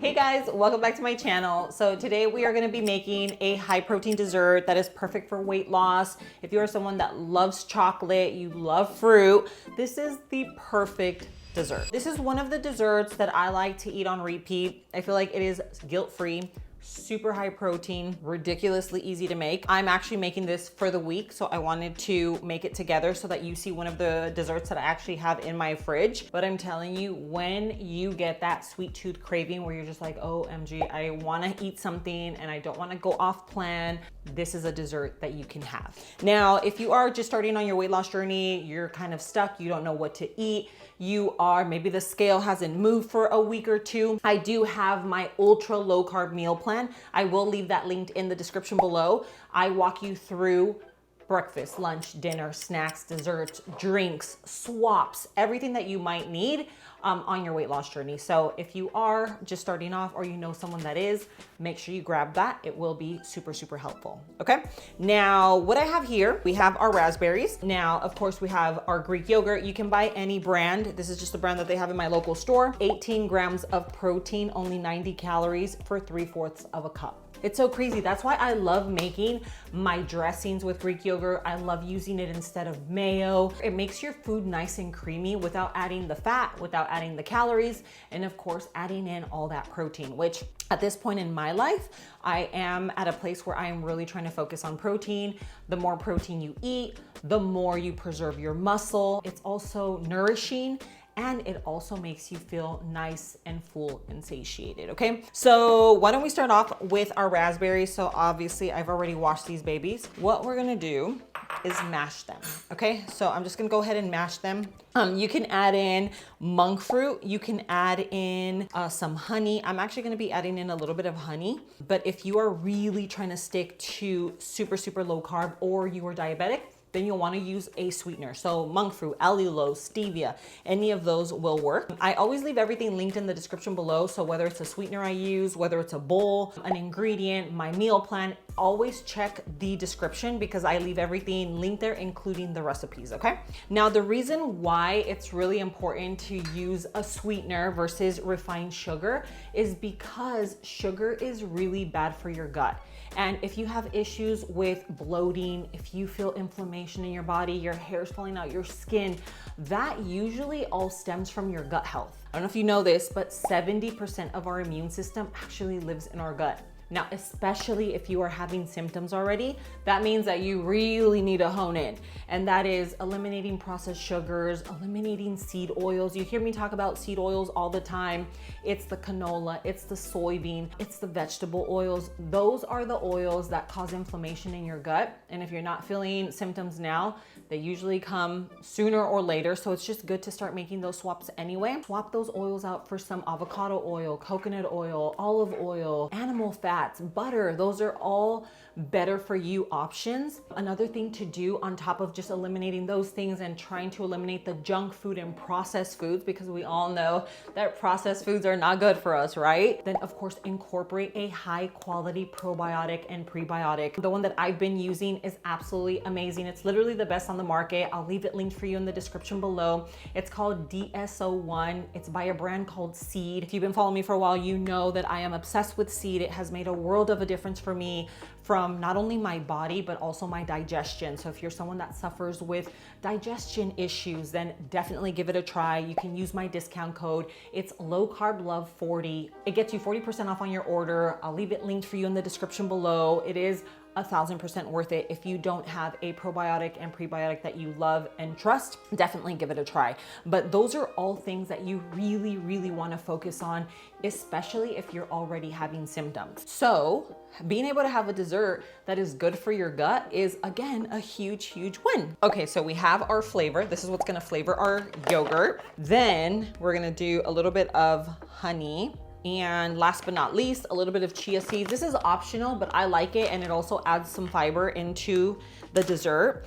Hey guys, welcome back to my channel. So today we are going to be making a high protein dessert that is perfect for weight loss. If you are someone that loves chocolate, you love fruit, this is the perfect dessert. This is one of the desserts that I like to eat on repeat. I feel like it is guilt-free, super high protein, ridiculously easy to make. I'm actually making this for the week, so I wanted to make it together so that you see one of the desserts that I actually have in my fridge. But I'm telling you, when you get that sweet tooth craving where you're just like, oh, MG, I wanna eat something and I don't wanna go off plan, this is a dessert that you can have. Now, if you are just starting on your weight loss journey, you're kind of stuck, you don't know what to eat, maybe the scale hasn't moved for a week or two, I do have my ultra low carb meal plan. I will leave that linked in the description below. I walk you through breakfast, lunch, dinner, snacks, desserts, drinks, swaps, everything that you might need on your weight loss journey. So if you are just starting off or you know someone that is, make sure you grab that. It will be super, super helpful. Okay. Now, what I have here, we have our raspberries. Now, of course, we have our Greek yogurt. You can buy any brand. This is just the brand that they have in my local store. 18 grams of protein, only 90 calories for 3/4 of a cup. It's so crazy. That's why I love making my dressings with Greek yogurt. I love using it instead of mayo. It makes your food nice and creamy without adding the fat, without adding the calories, and of course, adding in all that protein, which at this point in my life, I am at a place where I am really trying to focus on protein. The more protein you eat, the more you preserve your muscle. It's also nourishing, and it also makes you feel nice and full and satiated, okay? So why don't we start off with our raspberries? So obviously I've already washed these babies. What we're gonna do is mash them, okay? So I'm just gonna go ahead and mash them. You can add in monk fruit. You can add in some honey. I'm actually gonna be adding in a little bit of honey, but if you are really trying to stick to super, super low carb or you are diabetic, then you'll want to use a sweetener. So monk fruit, allulose, stevia, any of those will work. I always leave everything linked in the description below. So whether it's a sweetener I use, whether it's a bowl, an ingredient, my meal plan, always check the description because I leave everything linked there, including the recipes, okay? Now, the reason why it's really important to use a sweetener versus refined sugar is because sugar is really bad for your gut. And if you have issues with bloating, if you feel inflammation in your body, your hair's falling out, your skin, that usually all stems from your gut health. I don't know if you know this, but 70% of our immune system actually lives in our gut. Now, especially if you are having symptoms already, that means that you really need to hone in. And that is eliminating processed sugars, eliminating seed oils. You hear me talk about seed oils all the time. It's the canola, it's the soybean, it's the vegetable oils. Those are the oils that cause inflammation in your gut. And if you're not feeling symptoms now, they usually come sooner or later. So it's just good to start making those swaps anyway. Swap those oils out for some avocado oil, coconut oil, olive oil, animal fats, butter. Those are all better for you options. Another thing to do on top of just eliminating those things and trying to eliminate the junk food and processed foods, because we all know that processed foods are not good for us, right? Then of course, incorporate a high quality probiotic and prebiotic. The one that I've been using is absolutely amazing. It's literally the best on the market. I'll leave it linked for you in the description below. It's called DSO1. It's by a brand called Seed. If you've been following me for a while, you know that I am obsessed with Seed. It has made a world of a difference for me from not only my body, but also my digestion. So if you're someone that suffers with digestion issues, then definitely give it a try. You can use my discount code. It's low carb love 40. It gets you 40% off on your order. I'll leave it linked for you in the description below. It is 1000% worth it. If you don't have a probiotic and prebiotic that you love and trust, definitely give it a try. But those are all things that you really, really want to focus on, especially if you're already having symptoms. So being able to have a dessert that is good for your gut is, again, a huge, huge win. Okay, so we have our flavor. This is what's gonna flavor our yogurt. Then we're gonna do a little bit of honey. And last but not least, a little bit of chia seeds. This is optional, but I like it, and it also adds some fiber into the dessert.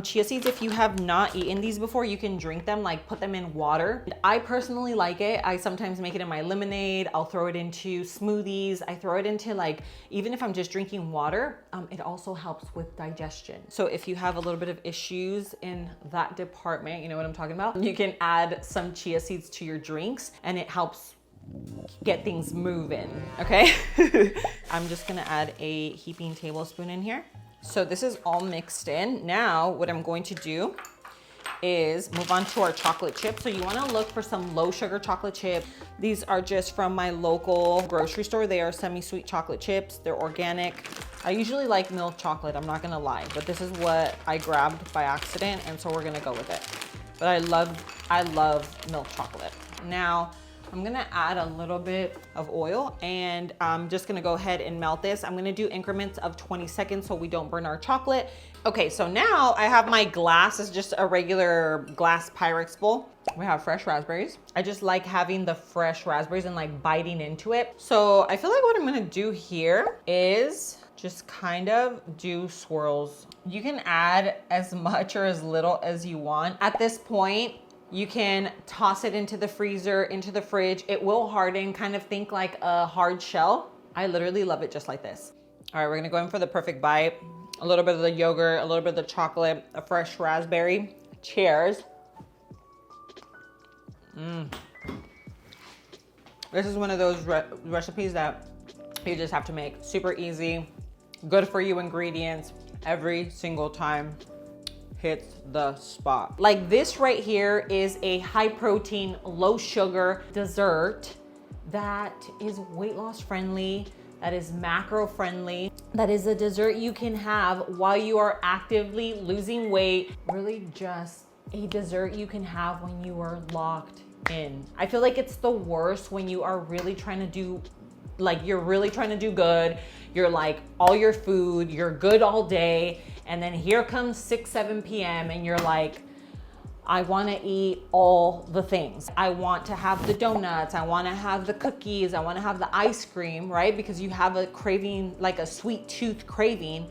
Chia seeds, if you have not eaten these before, you can drink them, like put them in water. I personally like it. I sometimes make it in my lemonade. I'll throw it into smoothies. I throw it into, like, even if I'm just drinking water, it also helps with digestion. So if you have a little bit of issues in that department, you know what I'm talking about, you can add some chia seeds to your drinks, and it helps get things moving, okay? I'm just gonna add a heaping tablespoon in here. So this is all mixed in. Now, what I'm going to do is move on to our chocolate chips. So you wanna look for some low sugar chocolate chip. These are just from my local grocery store. They are semi-sweet chocolate chips. They're organic. I usually like milk chocolate, I'm not gonna lie, but this is what I grabbed by accident, and so we're gonna go with it. But I love milk chocolate. Now, I'm gonna add a little bit of oil, and I'm just gonna go ahead and melt this. I'm gonna do increments of 20 seconds so we don't burn our chocolate. Okay, so now I have my glass. It's just a regular glass Pyrex bowl. We have fresh raspberries. I just like having the fresh raspberries and like biting into it. So I feel like what I'm gonna do here is just kind of do swirls. You can add as much or as little as you want. At this point, you can toss it into the freezer, into the fridge. It will harden, kind of think like a hard shell. I literally love it just like this. All right, we're gonna go in for the perfect bite. A little bit of the yogurt, a little bit of the chocolate, a fresh raspberry. Cheers. This is one of those recipes that you just have to make. Super easy, good for you ingredients. Every single time hits the spot. Like this right here is a high protein, low sugar dessert that is weight loss friendly, that is macro friendly, that is a dessert you can have while you are actively losing weight. Really just a dessert you can have when you are locked in. I feel like it's the worst when you are really trying to do, like you're really trying to do good. You're like all your food, you're good all day. And then here comes 6, 7 p.m. and you're like, I wanna eat all the things. I want to have the donuts, I wanna have the cookies, I wanna have the ice cream, right? Because you have a craving, like a sweet tooth craving.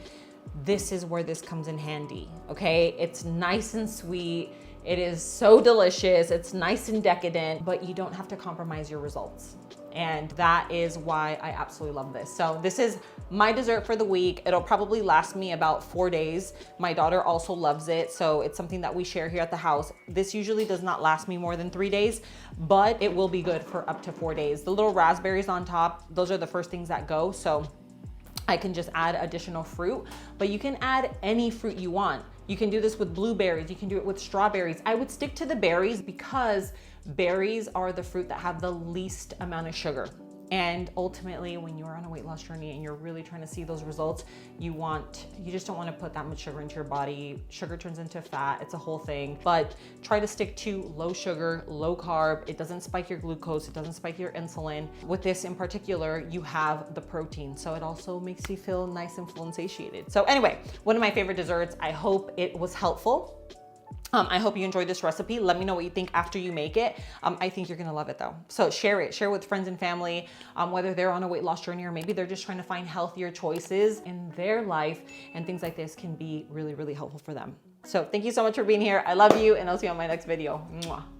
This is where this comes in handy, okay? It's nice and sweet. It is so delicious. It's nice and decadent, but you don't have to compromise your results. And that is why I absolutely love this. So this is my dessert for the week. It'll probably last me about 4 days. My daughter also loves it, so it's something that we share here at the house. This usually does not last me more than 3 days, but it will be good for up to 4 days. The little raspberries on top, those are the first things that go, so I can just add additional fruit, but you can add any fruit you want. You can do this with blueberries, you can do it with strawberries. I would stick to the berries because berries are the fruit that have the least amount of sugar. And ultimately, when you're on a weight loss journey and you're really trying to see those results, you just don't want to put that much sugar into your body. Sugar turns into fat, it's a whole thing. But try to stick to low sugar, low carb. It doesn't spike your glucose, it doesn't spike your insulin. With this in particular, you have the protein. So it also makes you feel nice and full and satiated. So anyway, one of my favorite desserts. I hope it was helpful. I hope you enjoyed this recipe. Let me know what you think after you make it. I think you're gonna love it though. So share it with friends and family, whether they're on a weight loss journey or maybe they're just trying to find healthier choices in their life, and things like this can be really, really helpful for them. So thank you so much for being here. I love you, and I'll see you on my next video. Mwah.